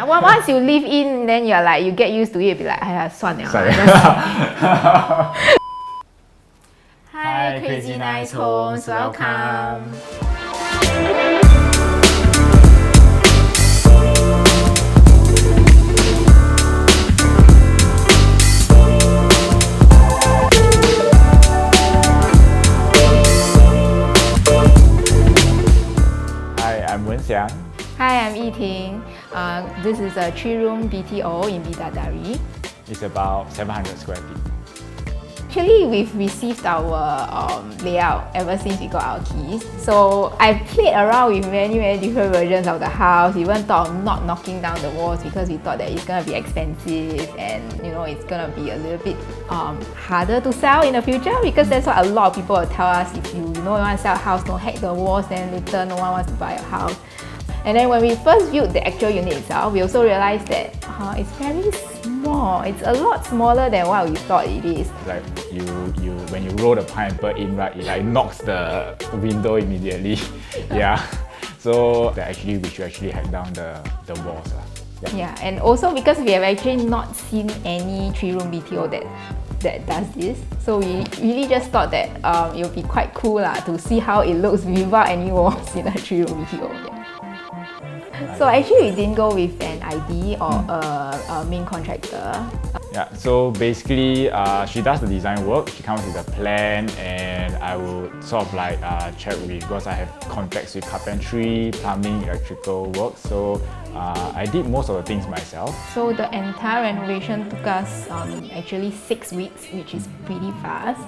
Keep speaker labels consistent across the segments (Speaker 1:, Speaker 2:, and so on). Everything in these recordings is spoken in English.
Speaker 1: Once you live in, then you're like, you get used to it, be like, 哎呀，算了.
Speaker 2: Sorry.
Speaker 1: Hi, Crazy Nice Homes, welcome.
Speaker 2: I'm Wenxiang.
Speaker 1: Hi, I'm Yiting. This is a 3-room BTO in Bidadari.
Speaker 2: It's about 700 square feet.
Speaker 1: Actually, we've received our layout ever since we got our keys. So I played around with many different versions of the house. Even thought of not knocking down the walls because we thought that it's gonna be expensive and it's gonna be a little bit harder to sell in the future, because that's what a lot of people will tell us. If you want to sell a house, don't hack the walls, then later no one wants to buy a house. And then when we first viewed the actual unit itself, we also realized that it's very small. It's a lot smaller than what we thought it is.
Speaker 2: Like when you roll the pineapple in, right, it like knocks the window immediately. Yeah. So we should actually hack down the walls.
Speaker 1: Yeah, and also because we have actually not seen any 3-room BTO that does this, so we really just thought that it would be quite cool to see how it looks without any walls in a 3-room BTO. Yeah. So actually we didn't go with an ID or a main contractor.
Speaker 2: Yeah, so basically she does the design work, she comes with a plan, and I will sort of like check with, because I have contacts with carpentry, plumbing, electrical work, so I did most of the things myself.
Speaker 1: So the entire renovation took us actually 6 weeks, which is pretty fast.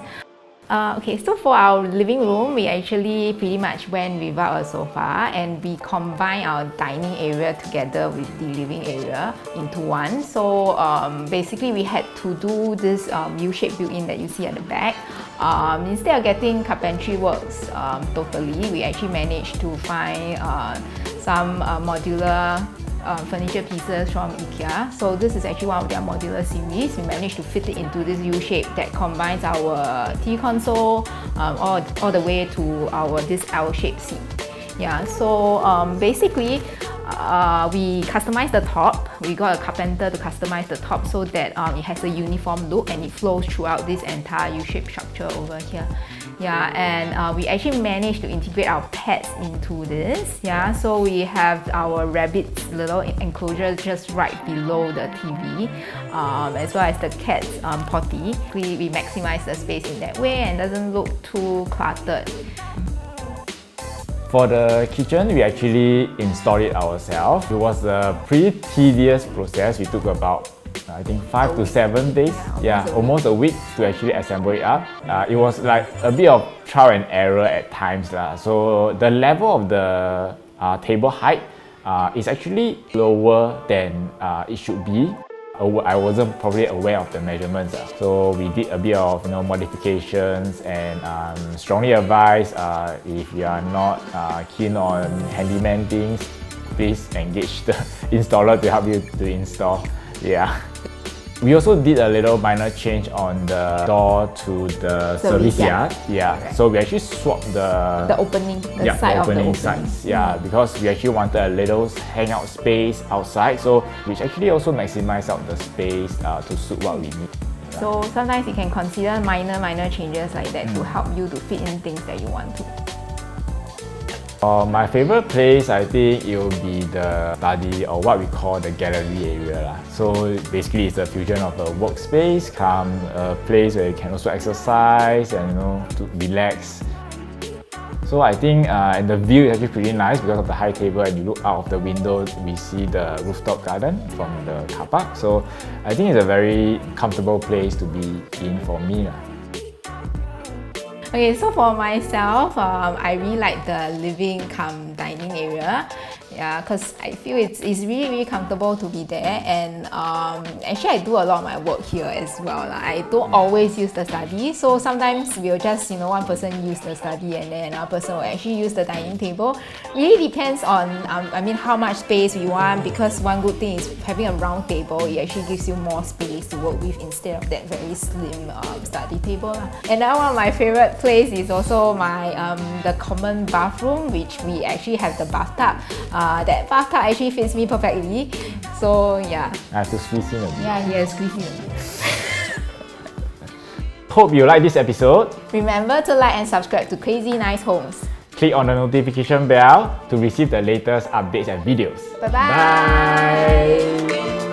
Speaker 1: Okay, so for our living room, we actually pretty much went without a sofa, and we combined our dining area together with the living area into one. So basically we had to do this U-shaped built-in that you see at the back. Instead of getting carpentry works totally, we actually managed to find some modular furniture pieces from IKEA. So this is actually one of their modular series. We managed to fit it into this U shape that combines our TV console all the way to this L-shaped seat. Yeah, so basically we customized the top. We got a carpenter to customize the top so that it has a uniform look and it flows throughout this entire U-shaped structure over here. Yeah, and we actually managed to integrate our pets into this. Yeah, so we have our rabbit's little enclosure just right below the TV, as well as the cat's potty. We maximize the space in that way and doesn't look too cluttered.
Speaker 2: For the kitchen, we actually installed it ourselves. It was a pretty tedious process. We took about I think 5 to 7 days, almost a week to actually assemble it up. It was like a bit of trial and error at times. So the level of the table height is actually lower than it should be. I wasn't probably aware of the measurements. So we did a bit of modifications, and strongly advise if you are not keen on handyman things, please engage the installer to help you to install. Yeah. We also did a little minor change on the door to the service yard. Yeah. Right. So we actually swapped the opening, side of the opening sides. Yeah, because we actually wanted a little hangout space outside, so which actually also maximized out the space to suit what we need.
Speaker 1: So sometimes you can consider minor changes like that to help you to fit in things that you want to.
Speaker 2: My favorite place, I think it will be the study, or what we call the gallery area. So basically it's a fusion of a workspace, a place where you can also exercise and to relax. So I think and the view is actually pretty nice because of the high table, and you look out of the window, we see the rooftop garden from the car park. So I think it's a very comfortable place to be in for me.
Speaker 1: Okay, so for myself, I really like the living cum dining area. Yeah, because I feel it's really comfortable to be there, and actually I do a lot of my work here as well. I don't always use the study, so sometimes we'll just one person use the study and then another person will actually use the dining table. Really depends on how much space we want, because one good thing is having a round table. It actually gives you more space to work with instead of that very slim study table. And now one of my favorite place is also my the common bathroom, which we actually have the bathtub that bathtub actually fits me perfectly. So yeah.
Speaker 2: I have to squeeze in a bit.
Speaker 1: Yeah, he has squeezed in a bit.
Speaker 2: Hope you like this episode.
Speaker 1: Remember to like and subscribe to Crazy Nice Homes.
Speaker 2: Click on the notification bell to receive the latest updates and videos.
Speaker 1: Bye-bye.
Speaker 2: Bye.